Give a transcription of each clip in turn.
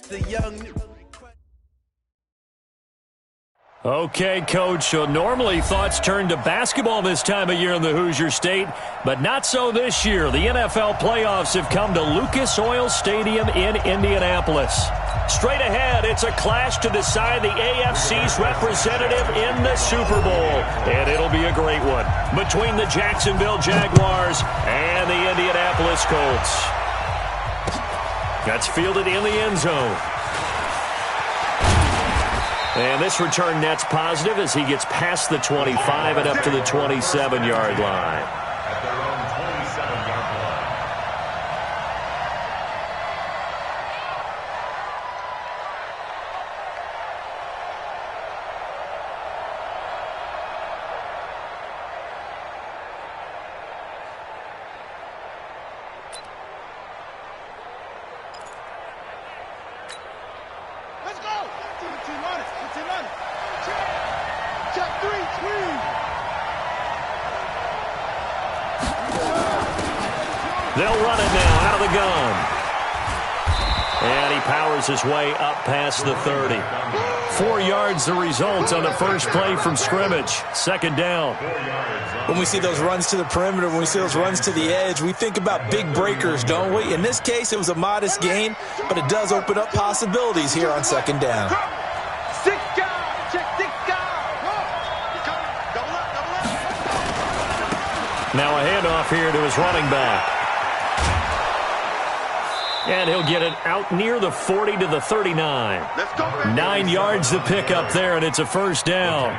The young. Okay, Coach, so normally thoughts turn to basketball this time of year in the Hoosier State, but not so this year. The NFL playoffs have come to Lucas Oil Stadium in Indianapolis. Straight ahead, it's a clash to decide the AFC's representative in the Super Bowl, and it'll be a great one between the Jacksonville Jaguars and the Indianapolis Colts. That's fielded in the end zone. And this return net's positive as he gets past the 25 and up to the 27-yard line. They'll run it now out of the gun. And he powers his way up past the 30. 4 yards the result on the first play from scrimmage. Second down. When we see those runs to the perimeter, when we see those runs to the edge, we think about big breakers, don't we? In this case, it was a modest gain, but it does open up possibilities here on second down. Now a handoff here to his running back. And he'll get it out near the 40 to the 39. 9 yards to pick up there, and it's a first down.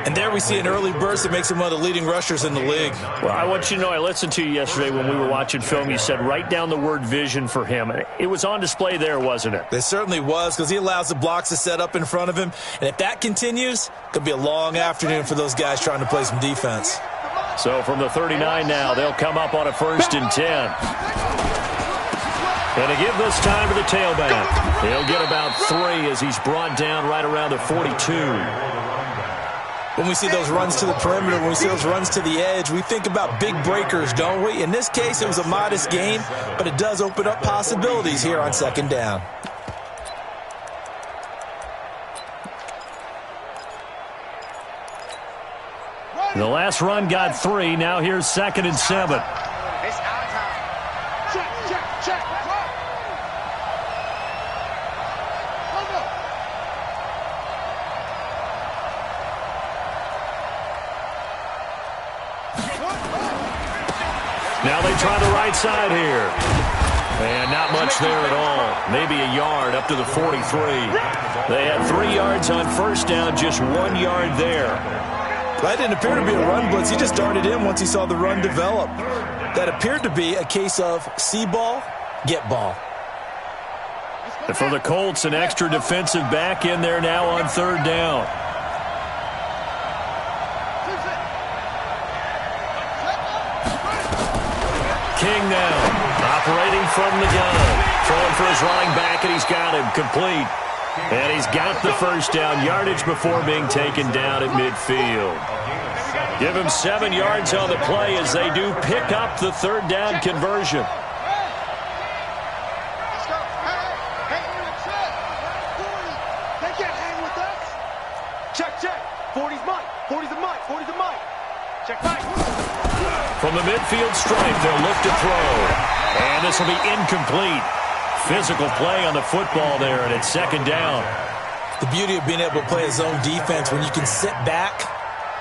And there we see an early burst that makes him one of the leading rushers in the league. Well, I want you to know, I listened to you yesterday when we were watching film. You said write down the word vision for him. It was on display there, wasn't it? It certainly was, because he allows the blocks to set up in front of him. And if that continues, it could be a long afternoon for those guys trying to play some defense. So from the 39 now, they'll come up on a 1st and 10. And to give this time to the tailback. He'll get about 3 as he's brought down right around the 42. When we see those runs to the perimeter, when we see those runs to the edge, we think about big breakers, don't we? In this case, it was a modest gain, but it does open up possibilities here on second down. The last run got 3. Now here's 2nd and 7. Now they try the right side here. And not much there at all. Maybe a yard up to the 43. They had 3 yards on first down, just 1 yard there. That didn't appear to be a run blitz. He just darted in once he saw the run develop. That appeared to be a case of see ball, get ball. And for the Colts, an extra defensive back in there now on 3rd down. King now, operating from the gun. Throwing for his running back, and he's got him complete. And he's got the first down, yardage before being taken down at midfield. Give him 7 yards on the play as they do pick up the 3rd down conversion. From the midfield stripe, they'll look to throw. And this will be incomplete. Physical play on the football there, and it's 2nd down. The beauty of being able to play a zone defense, when you can sit back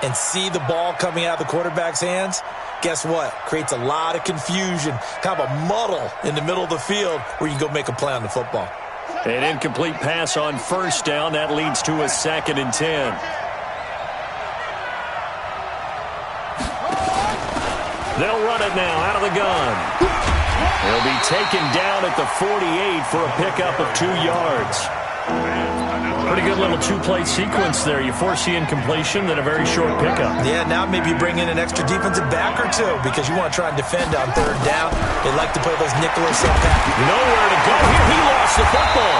and see the ball coming out of the quarterback's hands, guess what? Creates a lot of confusion, kind of a muddle in the middle of the field where you can go make a play on the football. An incomplete pass on first down. That leads to a 2nd and 10. They'll run it now out of the gun. He'll be taken down at the 48 for a pickup of 2 yards. Pretty good little 2-play sequence there. You force the incompletion, then a very short pickup. Yeah, now maybe bring in an extra defensive back or 2 because you want to try and defend on 3rd down. They like to play those nickel or sub-pack. Nowhere to go here. He lost the football.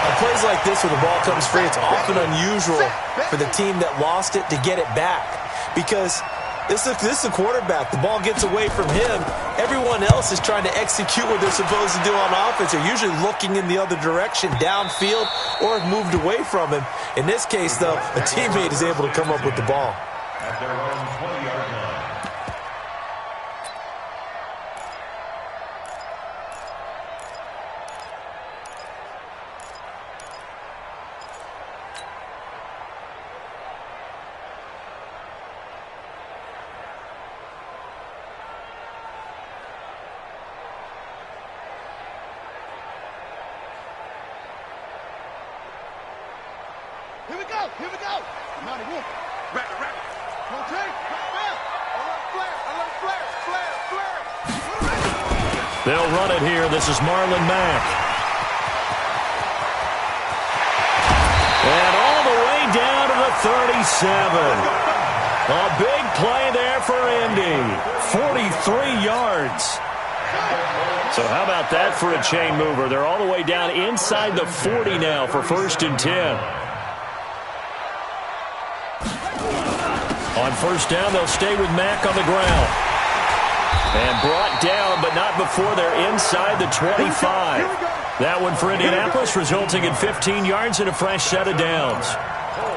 On plays like this where the ball comes free, it's often unusual for the team that lost it to get it back because This is a quarterback. The ball gets away from him. Everyone else is trying to execute what they're supposed to do on offense. They're usually looking in the other direction, downfield, or have moved away from him. In this case, though, a teammate is able to come up with the ball. At their own 20-yard line. Here we go. Not again. Rack. Rotate. Flare. They'll run it here. This is Marlon Mack. And all the way down to the 37. A big play there for Indy. 43 yards. So how about that for a chain mover? They're all the way down inside the 40 now for 1st and 10. On 1st down, they'll stay with Mack on the ground. And brought down, but not before they're inside the 25. That one for Indianapolis, resulting in 15 yards and a fresh set of downs.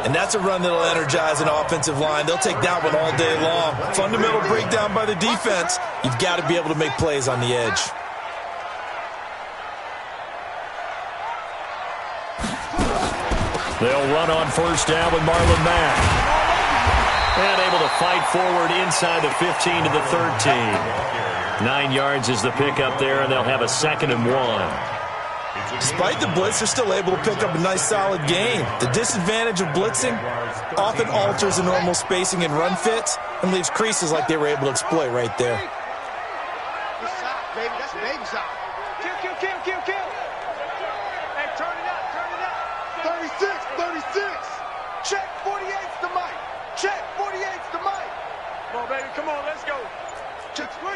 And that's a run that'll energize an offensive line. They'll take that one all day long. Fundamental breakdown by the defense. You've got to be able to make plays on the edge. They'll run on 1st down with Marlon Mack. And able to fight forward inside the 15 to the 13. 9 yards is the pickup there, and they'll have a 2nd and 1. Despite the blitz, they're still able to pick up a nice, solid gain. The disadvantage of blitzing often alters the normal spacing and run fits and leaves creases like they were able to exploit right there. Good shot, baby. That's a baby shot. Kill. Hey, turn it up. 36. Check 48's the mic. Check 48's the mic. Come on, baby. Come on, let's go. Check 3.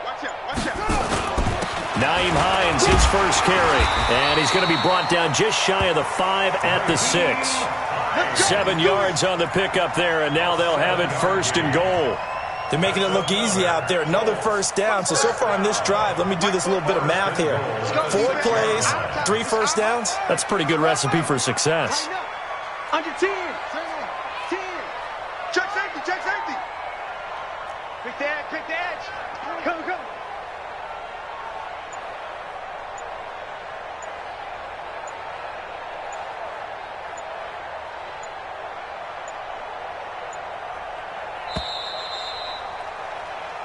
Watch out. Naeem Hines, his first carry. And he's going to be brought down just shy of the 5 at the 6. 7 yards on the pickup there, and now they'll have it 1st and goal. They're making it look easy out there. Another 1st down. So far on this drive, let me do this little bit of math here. 4 plays, 3 1st downs. That's a pretty good recipe for success. Under 10. Check safety. Pick the edge. Come.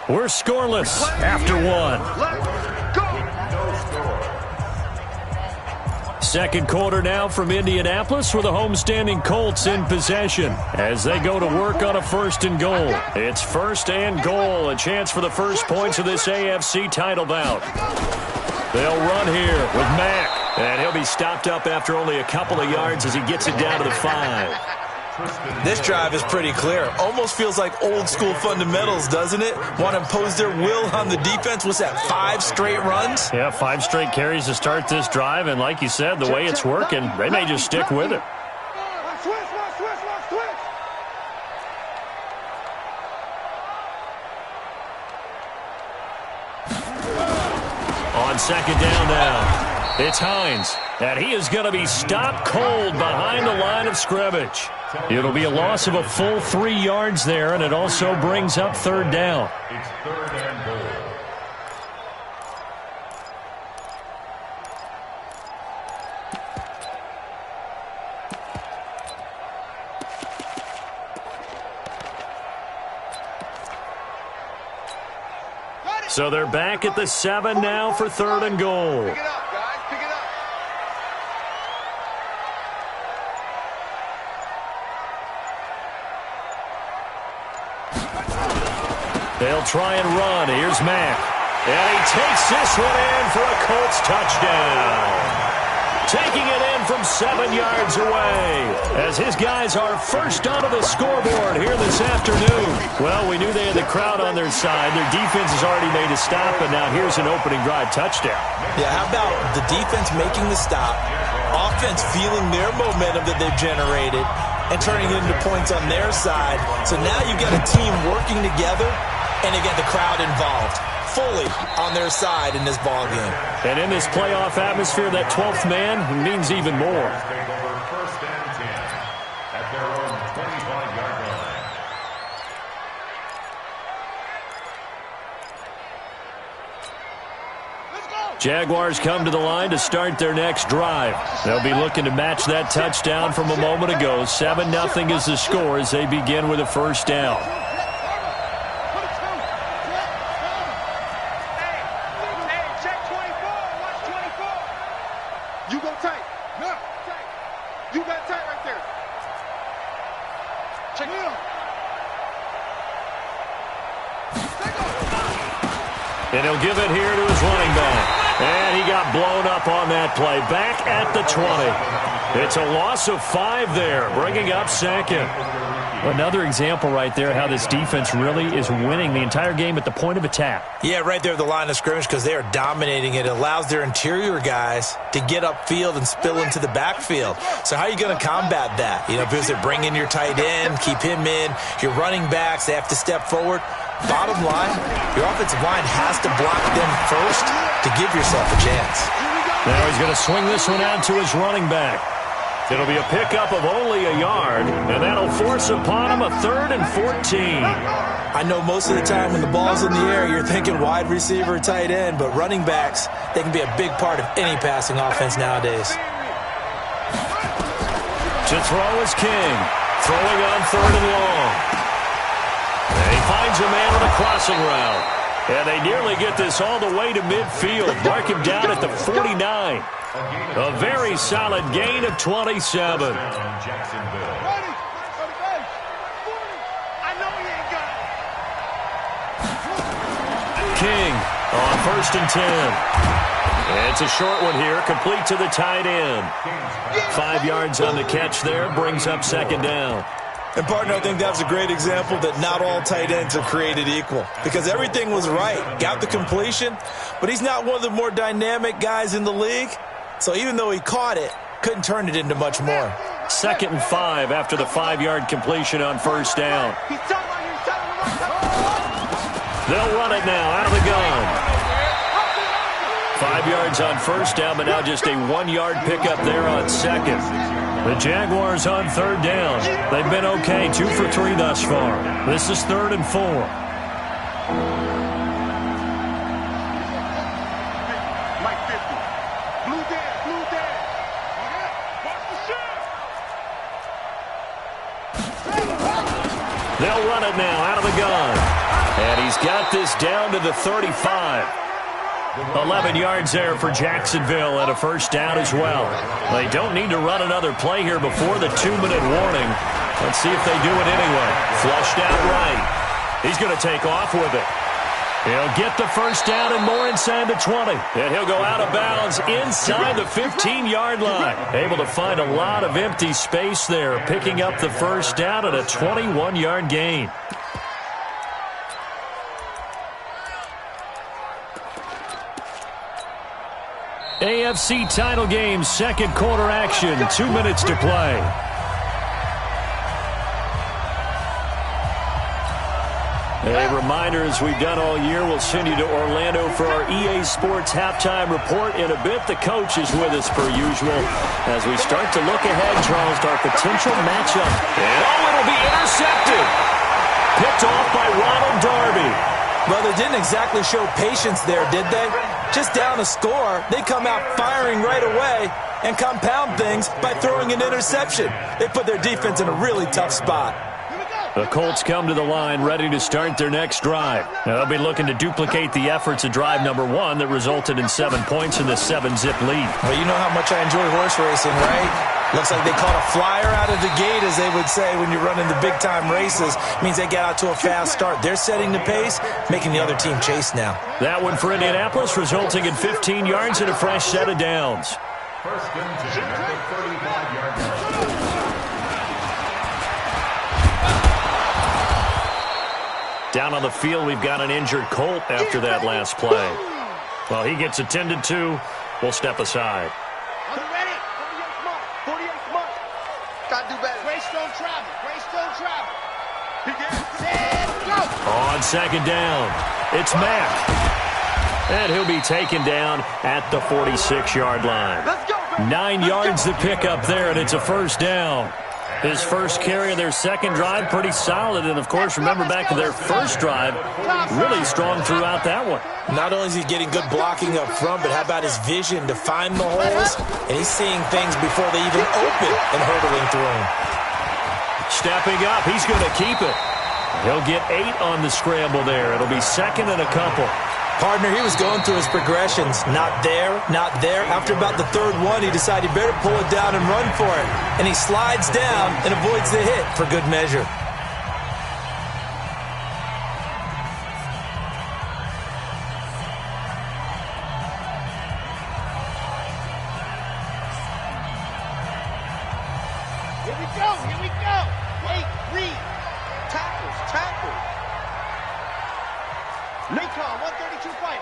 We're scoreless after 1. Let's go. 2nd quarter now from Indianapolis with the homestanding Colts in possession as they go to work on a 1st and goal. It's 1st and goal, a chance for the first points of this AFC title bout. They'll run here with Mack, and he'll be stopped up after only a couple of yards as he gets it down to the 5. This drive is pretty clear. Almost feels like old school fundamentals, doesn't it? Want to impose their will on the defense. What's that, 5 straight runs? Yeah, 5 straight carries to start this drive, and like you said, the way it's working, they may just stick with it. Switch. On 2nd down now, it's Hines, and he is going to be stopped cold behind the line of scrimmage. It'll be a loss of a full 3 yards there, and it also brings up 3rd down. It's 3rd and goal. So they're back at the 7 now for 3rd and goal. Pick it up, guys. Pick it up. They'll try and run. Here's Mack. And he takes this one in for a Colts touchdown. Taking it in from 7 yards away as his guys are first onto the scoreboard here this afternoon. Well, we knew they had the crowd on their side. Their defense has already made a stop, and now here's an opening drive touchdown. Yeah, how about the defense making the stop, offense feeling their momentum that they've generated, and turning it into points on their side. So now you've got a team working together, and they get the crowd involved fully on their side in this ball game. And in this playoff atmosphere, that 12th man means even more. Take over first and 10 at their own 25-yard line. Jaguars come to the line to start their next drive. They'll be looking to match that touchdown from a moment ago. 7-0 is the score as they begin with a first down. You go tight. No. Tight. You got tight right there. Check it out. And he'll give it here to his running back. And he got blown up on that play. Back at the 20. It's a loss of 5 there, bringing up second. Another example right there how this defense really is winning the entire game at the point of attack. Yeah, right there at the line of scrimmage because they are dominating it. It allows their interior guys to get upfield and spill into the backfield. So how are you going to combat that? You know, because they bring in your tight end, keep him in. Your running backs, they have to step forward. Bottom line, your offensive line has to block them first to give yourself a chance. Now he's going to swing this one out to his running back. It'll be a pickup of only a yard, and that'll force upon him a 3rd and 14. I know most of the time when the ball's in the air, you're thinking wide receiver, tight end, but running backs, they can be a big part of any passing offense nowadays. To throw is King, throwing on 3rd and long. And he finds a man on a crossing route. And they nearly get this all the way to midfield. Mark him down at the 49. A very solid gain of 27. Jacksonville. King on 1st and 10. It's a short one here, complete to the tight end. 5 yards on the catch there, brings up 2nd down. And, partner, I think that's a great example that not all tight ends are created equal because everything was right. Got the completion, but he's not one of the more dynamic guys in the league. So even though he caught it, couldn't turn it into much more. 2nd and 5 after the 5-yard completion on 1st down. They'll run it now out of the gun. 5 yards on 1st down, but now just a 1-yard pickup there on 2nd. The Jaguars on 3rd down. They've been okay, 2 for 3 thus far. This is 3rd and 4. They'll run it now out of the gun. And he's got this down to the 35. 11 yards there for Jacksonville and a 1st down as well. They don't need to run another play here before the 2-minute warning. Let's see if they do it anyway. Flushed out right. He's going to take off with it. He'll get the 1st down and more inside the 20. And he'll go out of bounds inside the 15-yard line. Able to find a lot of empty space there, picking up the 1st down at a 21-yard gain. AFC title game, 2nd quarter action, 2 minutes to play. A reminder, as we've done all year, we'll send you to Orlando for our EA Sports halftime report. In a bit, the coach is with us per usual as we start to look ahead, Charles, to our potential matchup. And it'll be intercepted. Picked off by Ronald Darby. Well, they didn't exactly show patience there, did they? Just down a score, they come out firing right away and compound things by throwing an interception. They put their defense in a really tough spot. The Colts come to the line ready to start their next drive. Now, they'll be looking to duplicate the efforts of drive number 1 that resulted in 7 points in the 7-zip lead. Well, you know how much I enjoy horse racing, right? Looks like they caught a flyer out of the gate, as they would say when you're running the big-time races. Means they get out to a fast start. They're setting the pace, making the other team chase now. That one for Indianapolis, resulting in 15 yards and a fresh set of downs. 1st and 10 at the 35-yard line. Down on the field, we've got an injured Colt after that last play. Well, he gets attended to. We'll step aside. 48 smart. Gotta do better. On second down, it's Mack. And he'll be taken down at the 46-yard line. 9 yards to pick up there, and it's a first down. His first carry of their second drive, pretty solid. And, of course, remember back to their first drive, really strong throughout that one. Not only is he getting good blocking up front, but how about his vision to find the holes? And he's seeing things before they even open and hurdling through them. Stepping up, he's going to keep it. He'll get 8 on the scramble there. It'll be second and a couple. Partner, he was going through his progressions. Not there, not there. After about the third one, he decided he better pull it down and run for it. And he slides down and avoids the hit for good measure. Here we go, here we go. Wait, read. Tackles. Lincoln, 132 fighting.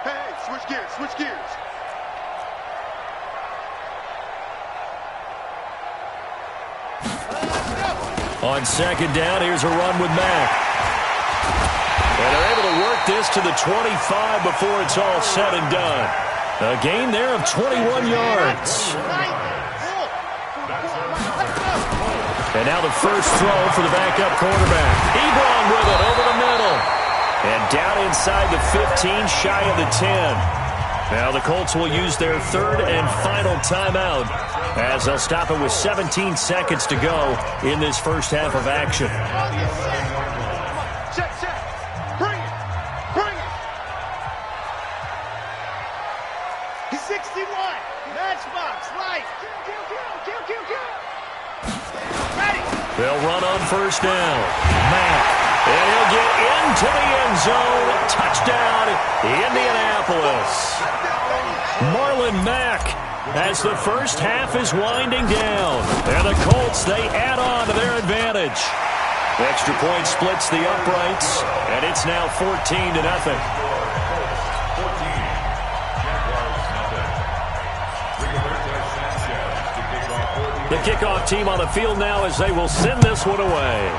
Hey, switch gears. On second down, here's a run with Mack. And they're able to work this to the 25 before it's all said and done. A gain there of 21 yards. And now the first throw for the backup quarterback. Ebron with it over the middle. And down inside the 15, shy of the 10. Now the Colts will use their third and final timeout as they'll stop it with 17 seconds to go in this first half of action. Check. Bring it. He's 61. Matchbox, right. Kill. Ready. They'll run on first down. Mack. And he'll get into the end zone. Touchdown, Indianapolis. Marlon Mack as the first half is winding down. And the Colts, they add on to their advantage. Extra point splits the uprights, and it's now 14-0. The kickoff team on the field now as they will send this one away.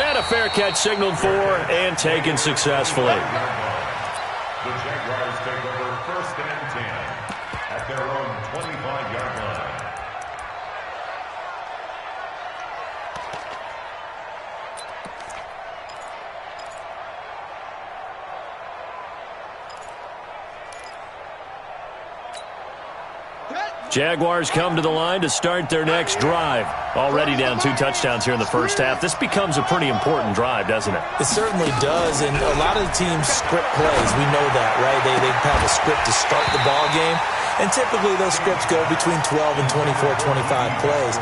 And a fair catch signaled for and taken successfully. The Jaguars take over first and 10 at their own 25-yard line. Jaguars come to the line to start their next drive. Already down 2 touchdowns here in the first half. This becomes a pretty important drive, doesn't it? It certainly does, and a lot of the teams script plays. We know that, right? They have a script to start the ball game, and typically those scripts go between 12 and 24, 25 plays.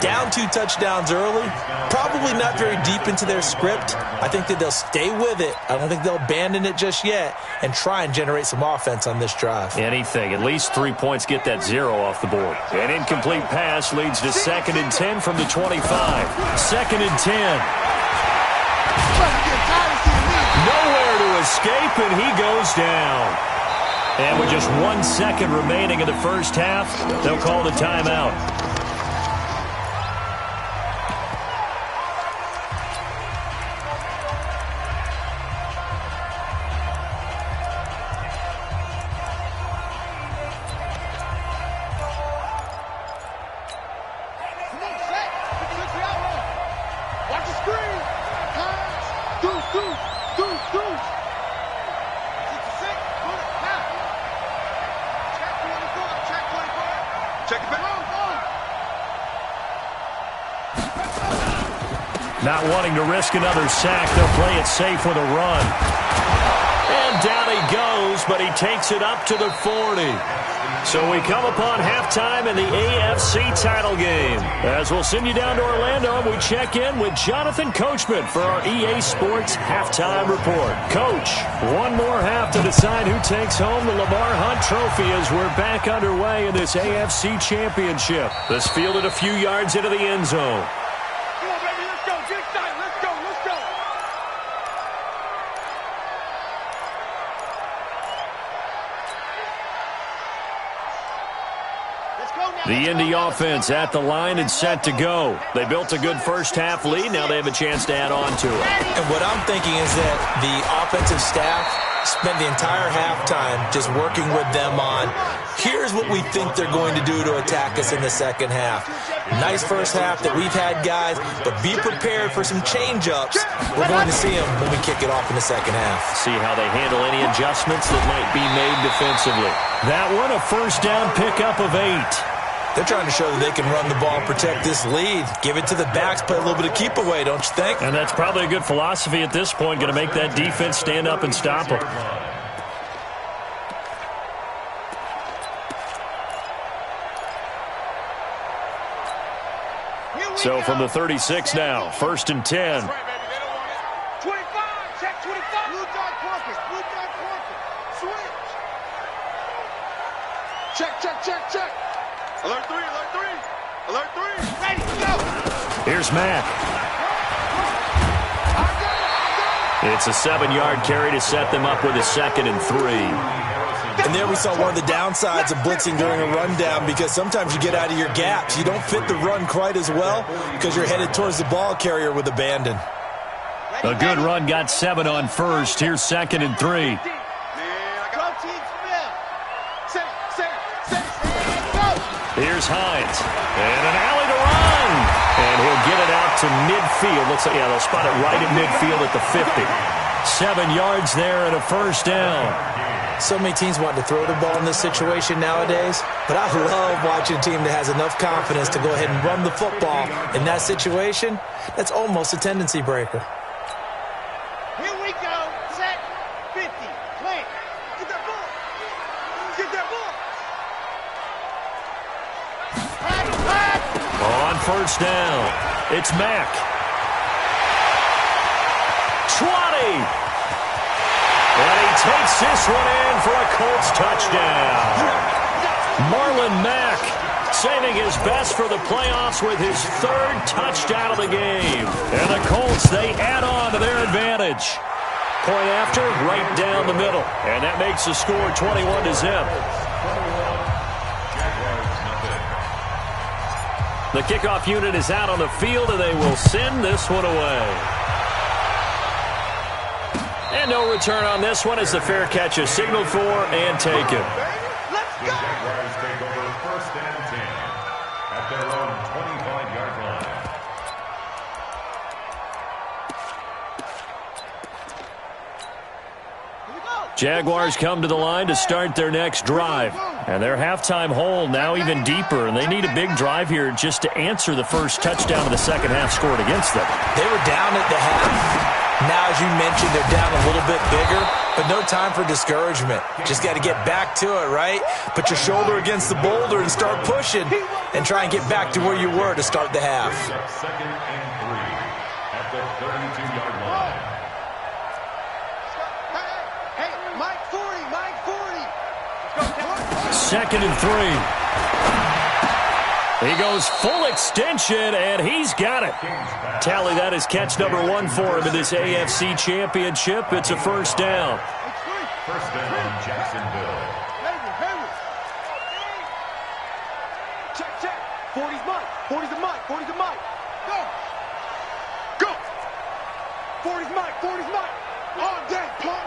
Down 2 touchdowns early, probably not very deep into their script. I think that they'll stay with it. I don't think they'll abandon it just yet and try and generate some offense on this drive. Anything. At least 3 points get that 0 off the board. An incomplete pass leads to 2nd and 10 from the 25. 2nd and 10. Nowhere to escape, and he goes down. And with just 1 second remaining in the first half, they'll call the timeout. Not wanting to risk another sack, they'll play it safe with a run. And down he goes, but he takes it up to the 40. So we come upon halftime in the AFC title game. As we'll send you down to Orlando, and we check in with Jonathan Coachman for our EA Sports Halftime Report. Coach, one more half to decide who takes home the Lamar Hunt Trophy as we're back underway in this AFC Championship. This fielded a few yards into the end zone. Let's go. The Indy offense at the line and set to go. They built a good first-half lead. Now they have a chance to add on to it. And what I'm thinking is that the offensive staff spent the entire halftime just working with them on, here's what we think they're going to do to attack us in the second half. Nice first half that we've had, guys, but be prepared for some change-ups. We're going to see them when we kick it off in the second half. See how they handle any adjustments that might be made defensively. That one, a first down pickup of 8. They're trying to show that they can run the ball and protect this lead. Give it to the backs, play a little bit of keep away, don't you think? And that's probably a good philosophy at this point, going to make that defense stand up and stop them. So from the 36 now, 1st and 10. 25, check 25. Blue dot corpus, switch. Check. Alert 3. Ready, go. Here's Mack. It's a 7-yard carry to set them up with a 2nd and 3. And there we saw one of the downsides of blitzing during a rundown, because sometimes you get out of your gaps. You don't fit the run quite as well because you're headed towards the ball carrier with abandon. A good run got 7 on first. Here's 2nd and 3. Here's Hines. And an alley to run. And he'll get it out to midfield. Looks like, yeah, they'll spot it right at midfield at the 50. 7 yards there and a first down. So many teams want to throw the ball in this situation nowadays, but I love watching a team that has enough confidence to go ahead and run the football in that situation. That's almost a tendency breaker. Here we go. Set. 50. Plant. Get that ball. On first down, it's Mack. 20. And he takes this one in for a Colts touchdown. Marlon Mack saving his best for the playoffs with his 3rd touchdown of the game. And the Colts, they add on to their advantage. Point after, right down the middle. And that makes the score 21-0. The kickoff unit is out on the field, and they will send this one away. And no return on this one as the fair catch is signaled for and taken. The Jaguars take over 1st and 10 at their own 25-yard line. Jaguars come to the line to start their next drive. And their halftime hole now even deeper, and they need a big drive here just to answer the first touchdown of the second half scored against them. They were down at the half. Now, as you mentioned, they're down a little bit bigger, but no time for discouragement. Just got to get back to it, right? Put your shoulder against the boulder and start pushing and try and get back to where you were to start the half. 2nd and 3 at the 32-yard line. Hey, Mike 40. 2nd and 3. He goes full extension, and he's got it. Tally, that is catch number 1 for him in this AFC Championship. It's a first down. First down, Jacksonville. Check. 40's Mike. 40's the Mike. Go. 40's Mike. On deck, pump.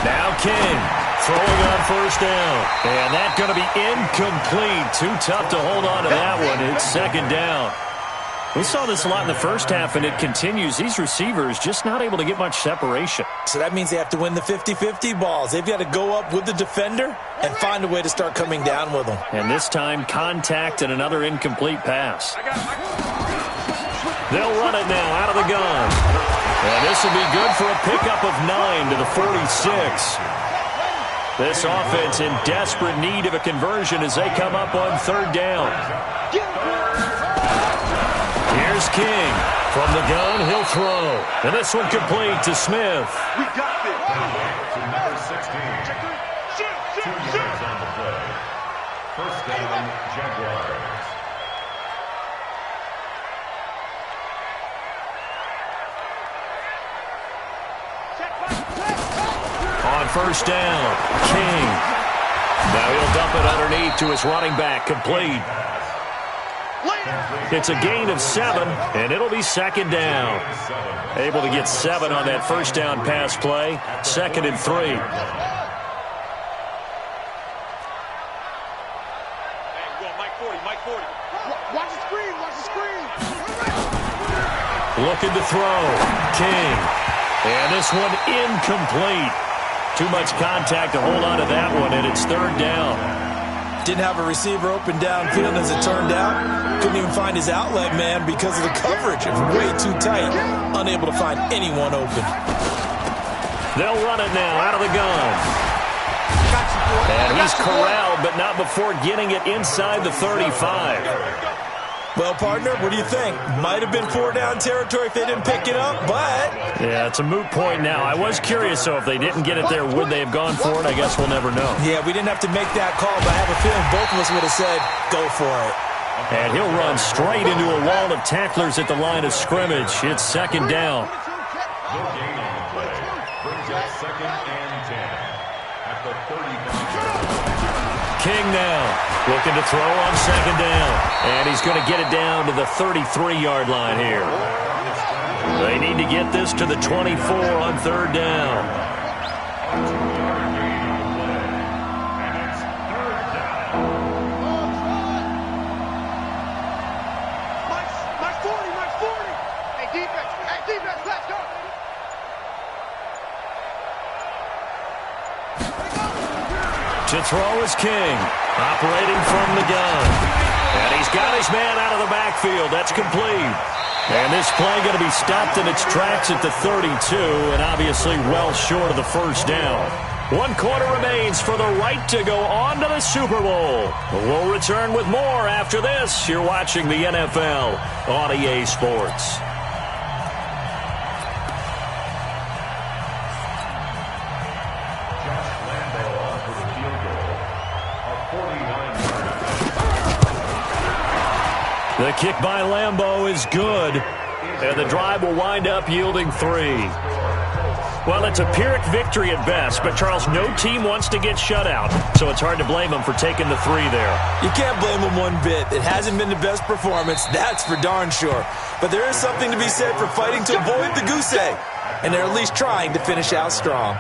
Now King throwing on first down. And that's going to be incomplete. Too tough to hold on to that one. It's 2nd down. We saw this a lot in the first half, and it continues. These receivers just not able to get much separation. So that means they have to win the 50-50 balls. They've got to go up with the defender and find a way to start coming down with them. And this time, contact and another incomplete pass. They'll run it now out of the gun. And this will be good for a pickup of 9 to the 46. This offense in desperate need of a conversion as they come up on 3rd down. Here's King. From the gun, he'll throw. And this one complete to Smith. We got this. To number 16. 2 yards on the play. First down, Jaguars. On first down, King. Now he'll dump it underneath to his running back, complete. It's a gain of 7, and it'll be second down. Able to get 7 on that first down pass play. 2nd and 3. Looking to throw. King. And this one incomplete. Too much contact to hold on to that one, and it's 3rd down. Didn't have a receiver open downfield as it turned out. Couldn't even find his outlet man because of the coverage. It was way too tight. Unable to find anyone open. They'll run it now out of the gun. And he's corralled, but not before getting it inside the 35. Well, partner, what do you think? Might have been 4-down territory if they didn't pick it up, but... Yeah, it's a moot point now. I was curious, so if they didn't get it there, would they have gone for it? I guess we'll never know. Yeah, we didn't have to make that call, but I have a feeling both of us would have said, go for it. And he'll run straight into a wall of tacklers at the line of scrimmage. It's 2nd down. No gain on the play. Brings up 2nd and 10 at the 35. King now looking to throw on 2nd down. And he's going to get it down to the 33-yard line here. They need to get this to the 24 on 3rd down. To throw is King, operating from the gun. And he's got his man out of the backfield. That's complete. And this play going to be stopped in its tracks at the 32, and obviously well short of the 1st down. 1 quarter remains for the right to go on to the Super Bowl. We'll return with more after this. You're watching the NFL on EA Sports. The kick by Lambeau is good, and the drive will wind up yielding 3. Well, it's a Pyrrhic victory at best, but, Charles, no team wants to get shut out, so it's hard to blame them for taking the 3 there. You can't blame them one bit. It hasn't been the best performance, that's for darn sure. But there is something to be said for fighting to avoid the goose egg, and they're at least trying to finish out strong.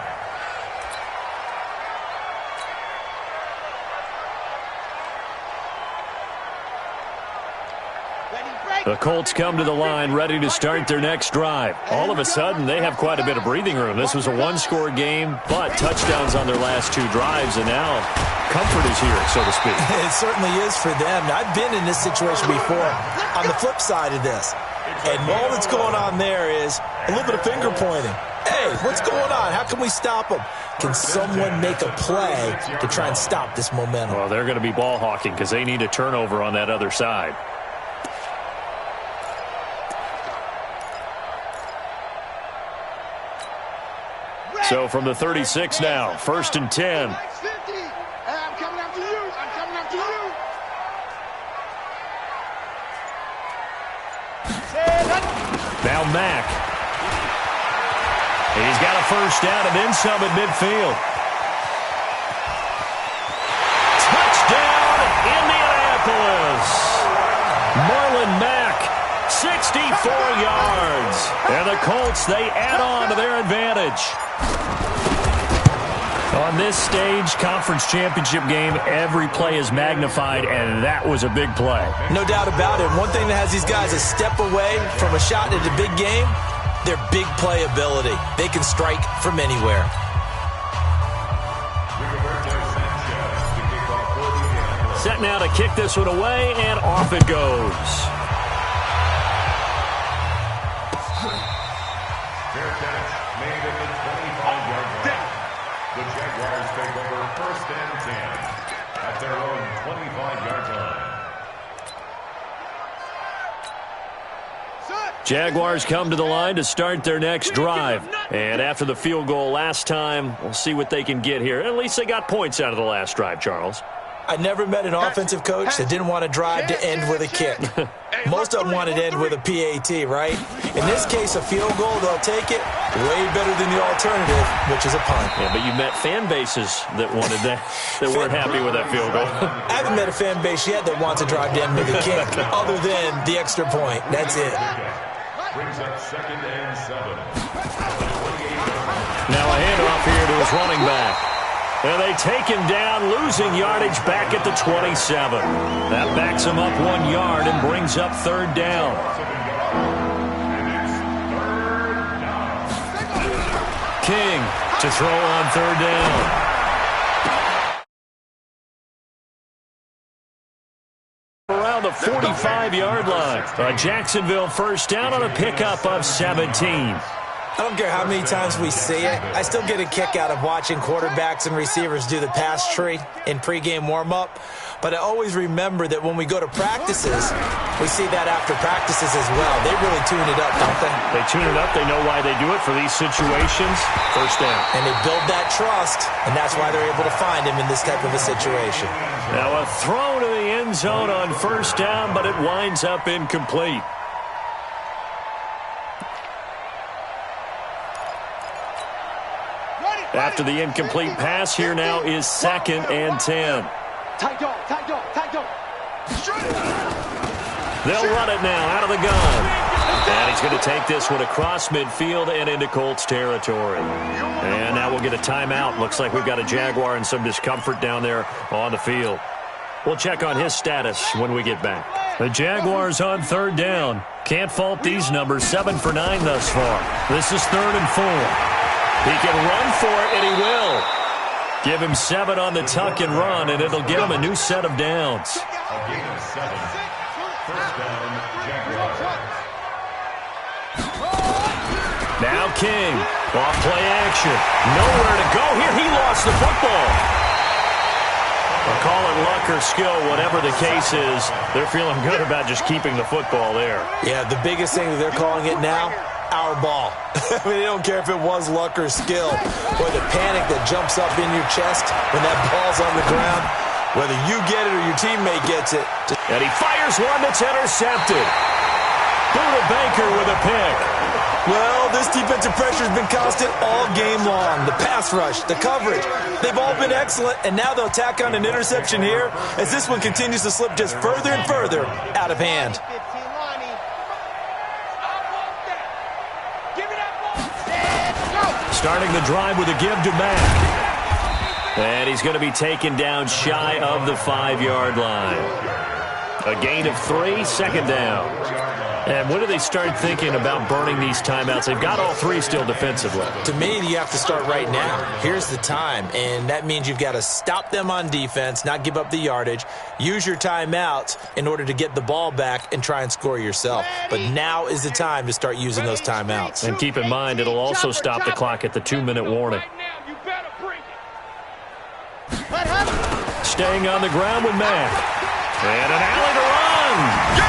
The Colts come to the line ready to start their next drive. All of a sudden, they have quite a bit of breathing room. This was a 1-score game, but touchdowns on their last 2 drives, and now comfort is here, so to speak. It certainly is for them. I've been in this situation before on the flip side of this. And all that's going on there is a little bit of finger pointing. Hey, what's going on? How can we stop them? Can someone make a play to try and stop this momentum? Well, they're going to be ball hawking because they need a turnover on that other side. So from the 36 now, 1st and 10. I'm coming after you. I'm coming after you. Now Mack. He's got a 1st down and then some at midfield. Touchdown, Indianapolis. Marlon Mack, 64 yards. And the Colts, they add on to their advantage. On this stage, conference championship game, every play is magnified, and that was a big play. No doubt about it. One thing that has these guys a step away from a shot at a big game, their big play ability. They can strike from anywhere. Set now to kick this one away, and off it goes. Fair catch made at the 25-yard line. The Jaguars take over 1st and 10 at their own 25-yard line. Jaguars come to the line to start their next drive. And after the field goal last time, we'll see what they can get here. At least they got points out of the last drive, Charles. I never met an offensive coach that didn't want to drive to end with a kick. Most of them wanted to end with a PAT, right? In this case, a field goal, they'll take it way better than the alternative, which is a punt. Yeah, but you met fan bases that wanted that weren't happy with that field goal. I haven't met a fan base yet that wants to drive to end with a kick, other than the extra point. That's it. Brings up 2nd and 7. Now a handoff here to his running back. And they take him down, losing yardage back at the 27. That backs him up 1 yard and brings up 3rd down. King to throw on 3rd down. Around the 45-yard line. A Jacksonville first down on a pickup of 17. I don't care how many times we see it. I still get a kick out of watching quarterbacks and receivers do the pass tree in pregame warm-up. But I always remember that when we go to practices, we see that after practices as well. They really tune it up, don't they? They tune it up. They know why they do it for these situations. First down. And they build that trust, and that's why they're able to find him in this type of a situation. Now a throw to the end zone on first down, but it winds up incomplete. After the incomplete pass, here now is 2nd and 10. Tight dog, tight dog, tight dog. They'll run it now out of the gun. And he's going to take this one across midfield and into Colts territory. And now we'll get a timeout. Looks like we've got a Jaguar in some discomfort down there on the field. We'll check on his status when we get back. The Jaguars on 3rd down. Can't fault these numbers. 7 for 9 thus far. This is 3rd and 4. He can run for it, and he will. Give him 7 on the tuck and run, and it'll get him a new set of downs. A gain of 7. First down, Jaguars. Now King. Off play action. Nowhere to go here. He lost the football. I'll call it luck or skill, whatever the case is. They're feeling good about just keeping the football there. Yeah, the biggest thing that they're calling it now, our ball. I mean, they don't care if it was luck or skill, or the panic that jumps up in your chest when that ball's on the ground, whether you get it or your teammate gets it. And he fires one that's intercepted. Buda Baker with a pick. Well, this defensive pressure has been constant all game long. The pass rush, the coverage, they've all been excellent, and now they'll tack on an interception here as this one continues to slip just further and further out of hand. Starting the drive with a give to Mack. And he's going to be taken down shy of the 5-yard line. A gain of 3, 2nd down. And when do they start thinking about burning these timeouts? They've got all 3 still defensively. To me, you have to start right now. Here's the time, and that means you've got to stop them on defense, not give up the yardage, use your timeouts in order to get the ball back and try and score yourself. But now is the time to start using those timeouts. And keep in mind, it'll also stop the clock at the 2-minute warning. Staying on the ground with Mack. And an alley to run.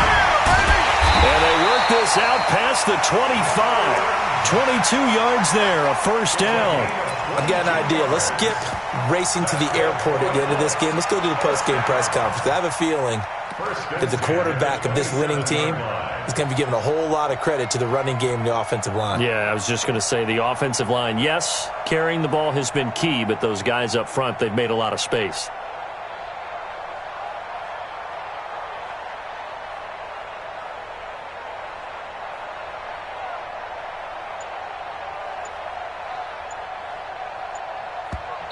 And they work this out past the 25. 22 yards there, a first down. I've got an idea. Let's skip racing to the airport at the end of this game. Let's go to the post-game press conference. I have a feeling that the quarterback of this winning team is going to be giving a whole lot of credit to the running game and the offensive line. Yeah, I was just going to say the offensive line, yes, carrying the ball has been key, but those guys up front, they've made a lot of space.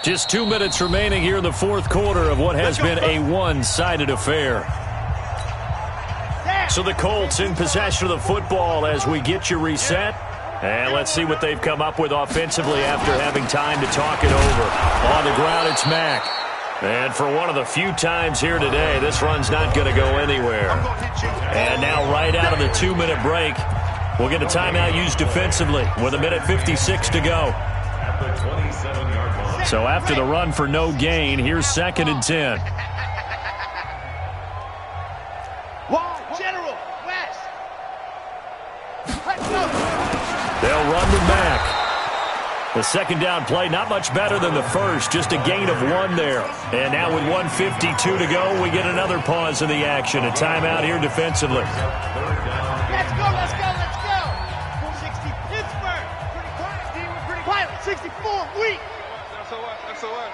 Just 2 minutes remaining here in the fourth quarter of what has been a one-sided affair. So the Colts in possession of the football as we get you reset. And let's see what they've come up with offensively after having time to talk it over. On the ground, it's Mack. And for one of the few times here today, this run's not going to go anywhere. And now right out of the 2-minute break, we'll get a timeout used defensively with 1:56 to go. At the 27-yard line. So after the run for no gain, here's 2nd and 10. General, West. They'll run with Mack. The second down play, not much better than the first, just a gain of 1 there. And now with 1:52 to go, we get another pause in the action. A timeout here defensively. Let's go, let's go, let's go. 460 Pittsburgh. Pretty quiet, D. We're pretty quiet. 64, weak. SOS, SOS.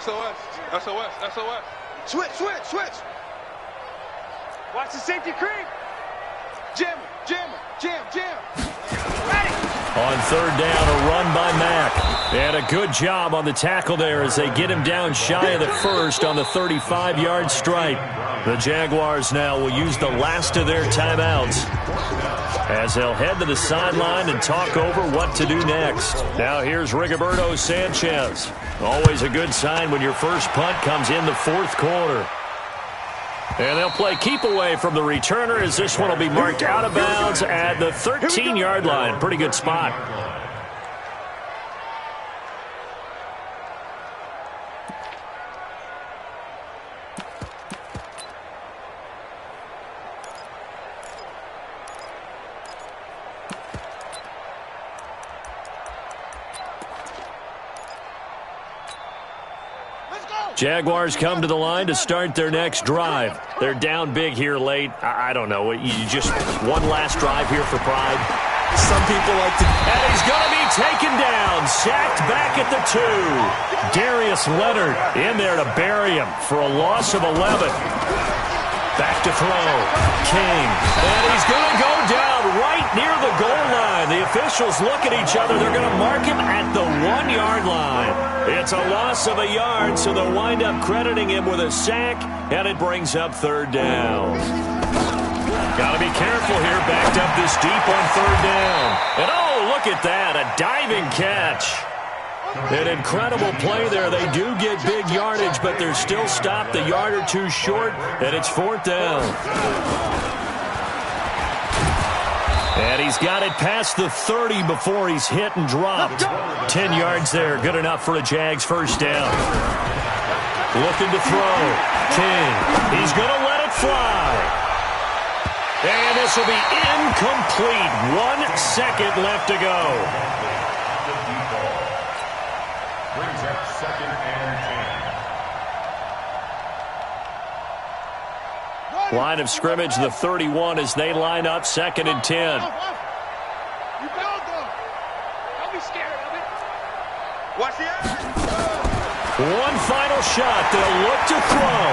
SOS, SOS, SOS. Switch, switch, switch. Watch the safety creep. Jam, jam, jam, jam. Ready. On third down, a run by Mack. And a good job on the tackle there as they get him down shy of the first on the 35-yard stripe. The Jaguars now will use the last of their timeouts as they'll head to the sideline and talk over what to do next. Now here's Rigoberto Sanchez. Always a good sign when your first punt comes in the fourth quarter. And they'll play keep away from the returner as this one will be marked out of bounds at the 13-yard line. Pretty good spot. Jaguars come to the line to start their next drive. They're down big here late. I don't know. You just one last drive here for pride. Some people like to... And he's going to be taken down. Sacked back at the 2. Darius Leonard in there to bury him for a loss of 11. Back to throw. King. And he's going to go down right near the goal line. The officials look at each other. They're going to mark him at the 1-yard line. It's a loss of a yard, so they'll wind up crediting him with a sack, and it brings up third down. Got to be careful here, backed up this deep on third down. And oh, look at that, a diving catch. An incredible play there. They do get big yardage, but they're still stopped a yard or two short, and it's fourth down. And he's got it past the 30 before he's hit and dropped. 10 yards there, good enough for a Jags first down. Looking to throw. King, he's going to let it fly. And this will be incomplete. 1 second left to go. Brings up second and 10. Line of scrimmage, the 31 as they line up second and 10. You go, go. Don't be scared of it. Watch the eye. One final shot. They'll look to throw.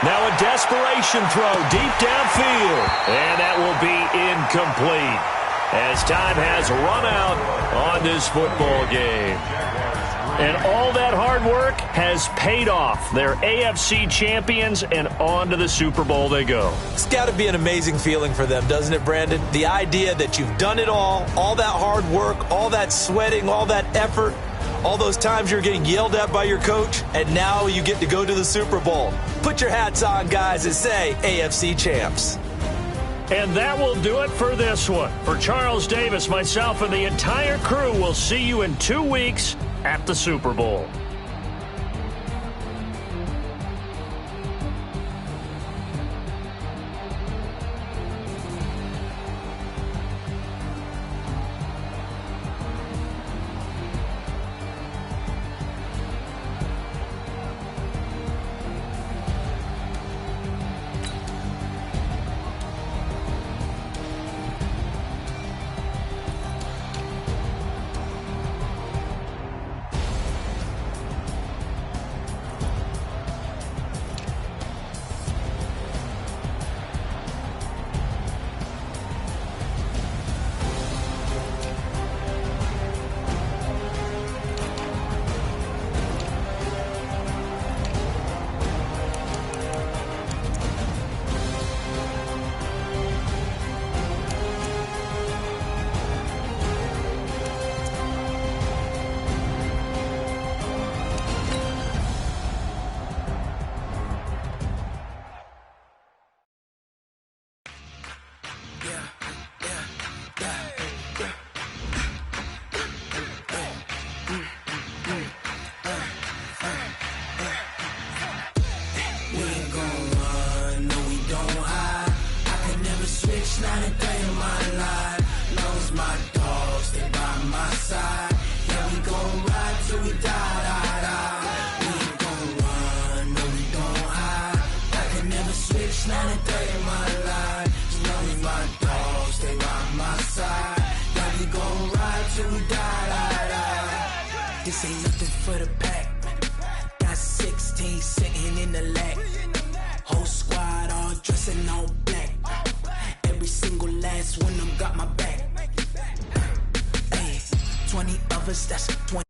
Now a desperation throw deep downfield. And that will be incomplete as time has run out on this football game. And all that hard work has paid off. They're AFC champions, and on to the Super Bowl they go. It's got to be an amazing feeling for them, doesn't it, Brandon? The idea that you've done it all that hard work, all that sweating, all that effort, all those times you're getting yelled at by your coach, and now you get to go to the Super Bowl. Put your hats on, guys, and say AFC champs. And that will do it for this one. For Charles Davis, myself, and the entire crew, we'll see you in 2 weeks at the Super Bowl. This ain't nothing for the pack. Got 16 sitting in the lag. Whole squad all dressing all black. Every single last one of them got my back. Hey, 20 of us, that's 20.